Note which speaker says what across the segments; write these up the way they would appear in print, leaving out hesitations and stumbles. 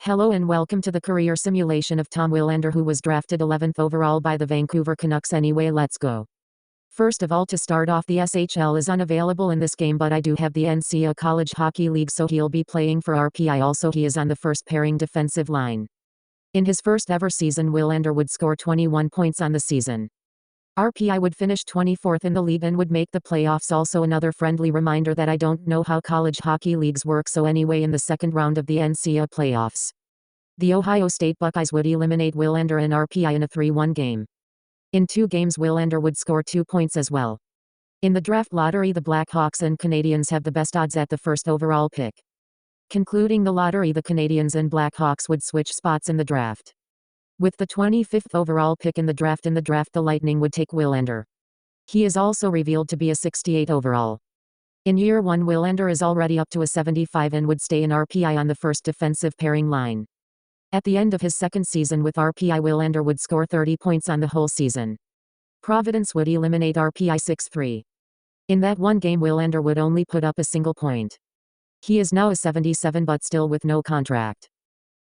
Speaker 1: Hello and welcome to the career simulation of Tom Willander, who was drafted 11th overall by the Vancouver Canucks. Anyway, let's go. First of all, to start off, the SHL is unavailable in this game, but I do have the NCAA College Hockey League, so he'll be playing for RPI. Also, he is on the first pairing defensive line. In his first ever season, Willander would score 21 points on the season. RPI would finish 24th in the league and would make the playoffs. Also, another friendly reminder that I don't know how college hockey leagues work, so anyway, in the second round of the NCAA playoffs, the Ohio State Buckeyes would eliminate Willander and RPI in a 3-1 game. In 2 games, Willander would score 2 points as well. In the draft lottery, the Blackhawks and Canadiens have the best odds at the first overall pick. Concluding the lottery, the Canadiens and Blackhawks would switch spots in the draft. With the 25th overall pick in the draft, the Lightning would take Willander. He is also revealed to be a 68 overall. In year 1, Willander is already up to a 75 and would stay in RPI on the first defensive pairing line. At the end of his second season with RPI, Willander would score 30 points on the whole season. Providence would eliminate RPI 6-3. In that one game, Willander would only put up a single point. He is now a 77 but still with no contract.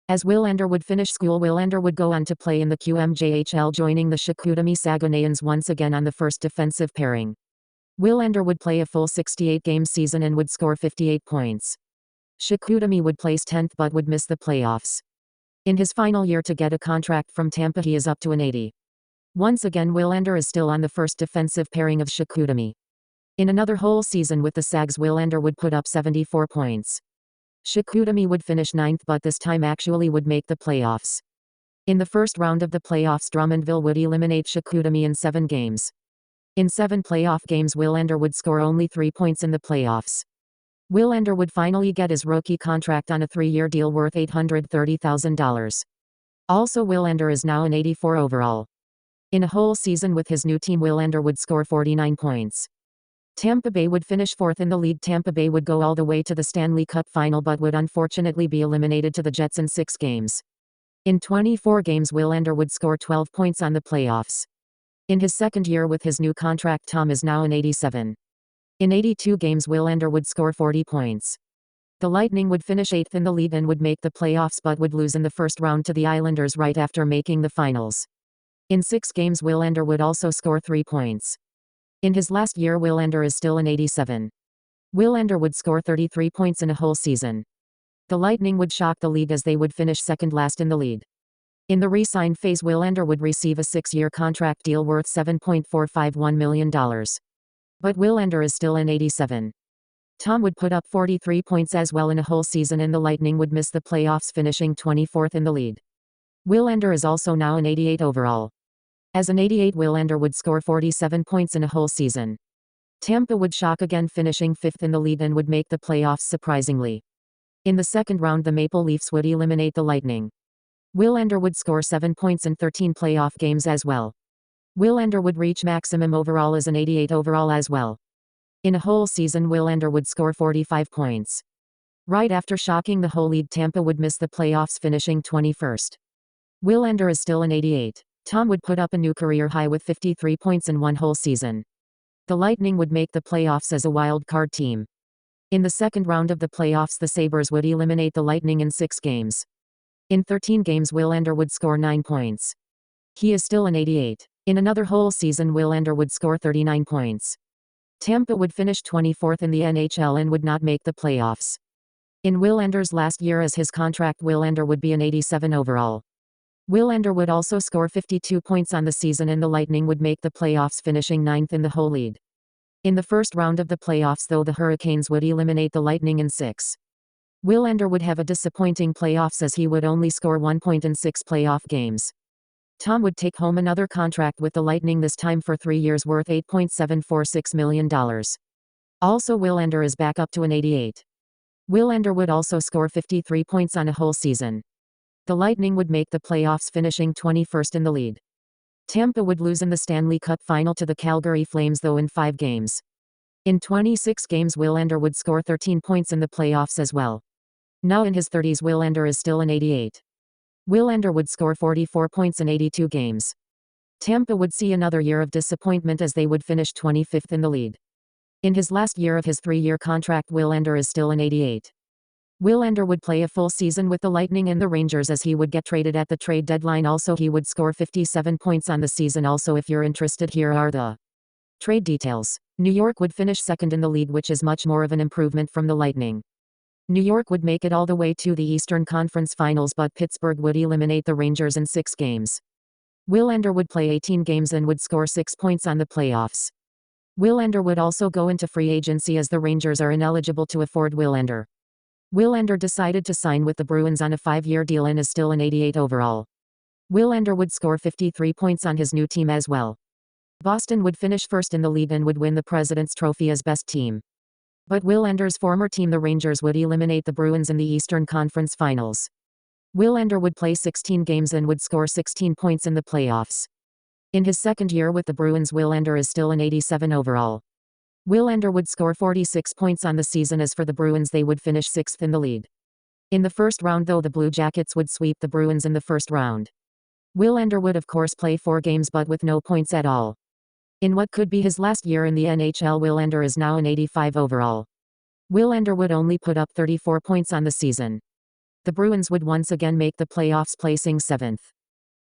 Speaker 1: As Willander would finish school, Willander would go on to play in the QMJHL, joining the Chicoutimi Saguenayans once again on the first defensive pairing. Willander would play a full 68-game season and would score 58 points. Chicoutimi would place 10th but would miss the playoffs. In his final year to get a contract from Tampa, he is up to an 80. Once again, Willander is still on the first defensive pairing of Chicoutimi. In another whole season with the Sags, Willander would put up 74 points. Chicoutimi would finish 9th but this time actually would make the playoffs. In the first round of the playoffs, Drummondville would eliminate Chicoutimi in 7 games. In 7 playoff games, Willander would score only 3 points in the playoffs. Willander would finally get his rookie contract on a 3-year deal worth $830,000. Also, Willander is now an 84 overall. In a whole season with his new team, Willander would score 49 points. Tampa Bay would finish 4th in the league. Tampa Bay would go all the way to the Stanley Cup final but would unfortunately be eliminated to the Jets in 6 games. In 24 games, Willander would score 12 points on the playoffs. In his second year with his new contract, Tom is now an 87. In 82 games, Willander would score 40 points. The Lightning would finish 8th in the league and would make the playoffs but would lose in the first round to the Islanders right after making the finals. In 6 games, Willander would also score 3 points. In his last year, Willander is still an 87. Willander would score 33 points in a whole season. The Lightning would shock the league as they would finish second last in the league. In the re-sign phase, Willander would receive a 6-year contract deal worth $7.451 million. But Willander is still an 87. Tom would put up 43 points as well in a whole season, and the Lightning would miss the playoffs, finishing 24th in the lead. Willander is also now an 88 overall. As an 88, Willander would score 47 points in a whole season. Tampa would shock again, finishing 5th in the league and would make the playoffs surprisingly. In the second round, the Maple Leafs would eliminate the Lightning. Willander would score 7 points in 13 playoff games as well. Willander would reach maximum overall as an 88 overall as well. In a whole season, Willander would score 45 points. Right after shocking the whole league, Tampa would miss the playoffs, finishing 21st. Willander is still an 88. Tom would put up a new career high with 53 points in one whole season. The Lightning would make the playoffs as a wild card team. In the second round of the playoffs, the Sabres would eliminate the Lightning in 6 games. In 13 games, Willander would score 9 points. He is still an 88. In another whole season, Willander would score 39 points. Tampa would finish 24th in the NHL and would not make the playoffs. In Willander's last year as his contract, Willander would be an 87 overall. Willander would also score 52 points on the season, and the Lightning would make the playoffs, finishing 9th in the whole league. In the first round of the playoffs, though, the Hurricanes would eliminate the Lightning in 6. Willander would have a disappointing playoffs as he would only score 1 point in 6 playoff games. Tom would take home another contract with the Lightning, this time for 3 years worth $8.746 million. Also, Willander is back up to an 88. Willander would also score 53 points on a whole season. The Lightning would make the playoffs, finishing 21st in the lead. Tampa would lose in the Stanley Cup final to the Calgary Flames, though, in 5 games. In 26 games, Willander would score 13 points in the playoffs as well. Now in his 30s, Willander is still an 88. Willander would score 44 points in 82 games. Tampa would see another year of disappointment as they would finish 25th in the lead. In his last year of his 3-year contract, Willander is still an 88. Willander would play a full season with the Lightning and the Rangers as he would get traded at the trade deadline. Also, he would score 57 points on the season. Also, if you're interested, here are the trade details. New York would finish second in the league, which is much more of an improvement from the Lightning. New York would make it all the way to the Eastern Conference Finals, but Pittsburgh would eliminate the Rangers in 6 games. Willander would play 18 games and would score 6 points on the playoffs. Willander would also go into free agency as the Rangers are ineligible to afford Willander. Willander decided to sign with the Bruins on a 5-year deal and is still an 88 overall. Willander would score 53 points on his new team as well. Boston would finish first in the league and would win the President's Trophy as best team. But Willander's former team, the Rangers, would eliminate the Bruins in the Eastern Conference Finals. Willander would play 16 games and would score 16 points in the playoffs. In his second year with the Bruins, Willander is still an 87 overall. Willander would score 46 points on the season. As for the Bruins, they would finish 6th in the league. In the first round, though, the Blue Jackets would sweep the Bruins in the first round. Willander would of course play 4 games but with no points at all. In what could be his last year in the NHL, Willander is now an 85 overall. Willander would only put up 34 points on the season. The Bruins would once again make the playoffs, placing 7th.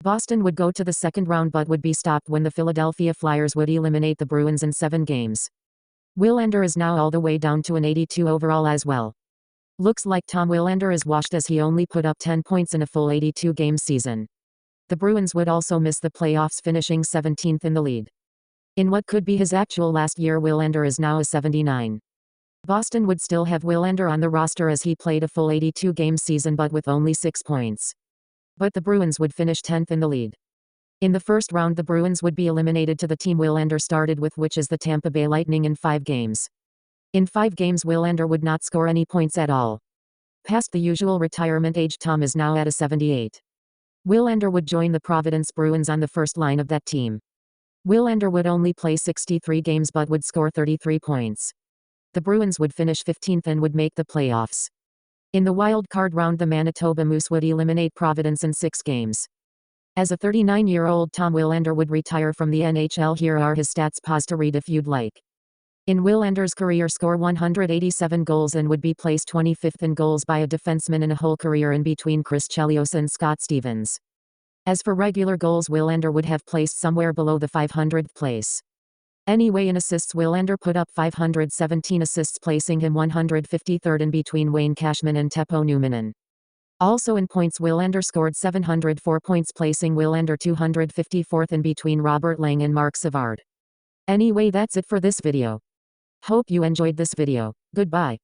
Speaker 1: Boston would go to the second round but would be stopped when the Philadelphia Flyers would eliminate the Bruins in 7 games. Willander is now all the way down to an 82 overall as well. Looks like Tom Willander is washed as he only put up 10 points in a full 82-game season. The Bruins would also miss the playoffs, finishing 17th in the league. In what could be his actual last year, Willander is now a 79. Boston would still have Willander on the roster as he played a full 82-game season but with only 6 points. But the Bruins would finish 10th in the league. In the first round, the Bruins would be eliminated to the team Willander started with, which is the Tampa Bay Lightning, in 5 games. In 5 games, Willander would not score any points at all. Past the usual retirement age, Tom is now at a 78. Willander would join the Providence Bruins on the first line of that team. Willander would only play 63 games but would score 33 points. The Bruins would finish 15th and would make the playoffs. In the wild card round, the Manitoba Moose would eliminate Providence in 6 games. As a 39-year-old, Tom Willander would retire from the NHL. Here are his stats. Pause to read if you'd like. In Willander's career, score 187 goals and would be placed 25th in goals by a defenseman in a whole career, in between Chris Chelios and Scott Stevens. As for regular goals, Willander would have placed somewhere below the 500th place. Anyway, in assists, Willander put up 517 assists, placing him 153rd in between Wayne Cashman and Teppo Numminen. Also in points, Willander scored 704 points, placing Willander 254th in between Robert Lang and Mark Savard. Anyway, that's it for this video. Hope you enjoyed this video. Goodbye.